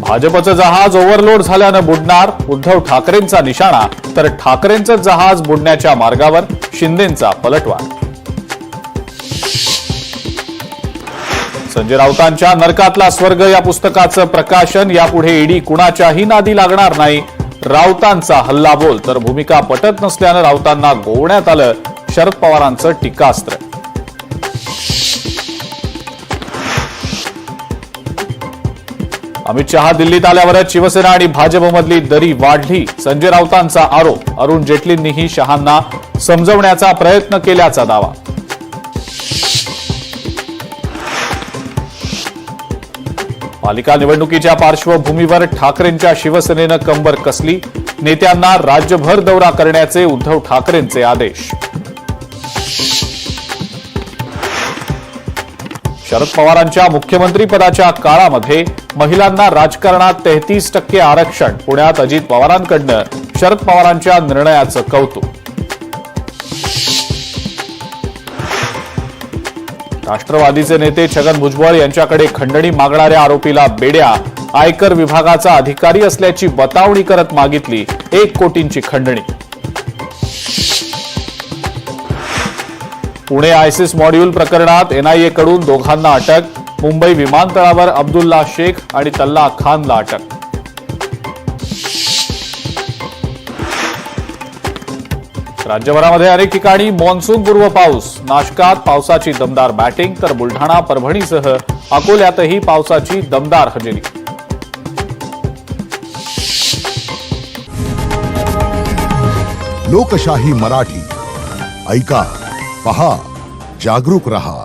भाजपचं जहाज ओव्हरलोड झाल्यानं बुडणार, उद्धव ठाकरेंचा निशाणा, तर ठाकरेंचं जहाज बुडण्याच्या मार्गावर, शिंदेंचा पलटवार. संजय राऊतांच्या नरकातला स्वर्ग या पुस्तकाचं प्रकाशन. यापुढे ईडी कुणाच्याही नादी लागणार नाही. राऊतांचा हल्लाबोल, तर भूमिका पटत नसल्यानं राऊतांना गोवण्यात आलं. शरद पवारांचं टीकास्त्र. अमित शहा दिल्लीत आल्यावरच शिवसेना आणि भाजपमधली दरी वाढली. संजय राऊतांचा आरोप. अरुण जेटलींनीही शहांना समजवण्याचा प्रयत्न केल्याचा दावा. पालिका निवडणुकीच्या पार्श्वभूमीवर ठाकरेंच्या शिवसेनेनं कंबर कसली. नेत्यांना राज्यभर दौरा करण्याचे उद्धव ठाकरेंचे आदेश. शरद पवारांच्या मुख्यमंत्रीपदाच्या काळामध्ये महिलांना राजकारणात 33% आरक्षण. पुण्यात अजित पवारांकडनं शरद पवारांच्या निर्णयाचं कौतुक. राष्ट्रवादीचे नेते छगन भुजबळ यांच्याकडे खंडणी मागणाऱ्या आरोपीला बेड्या. आयकर विभागाचा अधिकारी असल्याची बतावणी करत मागितली 1 कोटींची खंडणी. पुणे आयसिस मॉड्यूल प्रकरणात एनआयएकडून दोघांना अटक. मुंबई विमानतळावर अब्दुल्ला शेख आणि तल्ला खानला अटक. राज्यभरामध्ये अनेक ठिकाणी मान्सूनपूर्व पाऊस. नाशकात पावसाची दमदार बॅटिंग, तर बुलढाणा, परभणीसह अकोल्यातही पावसाची दमदार हजेरी. लोकशाही मराठी ऐका, पहा, जागरूक रहा.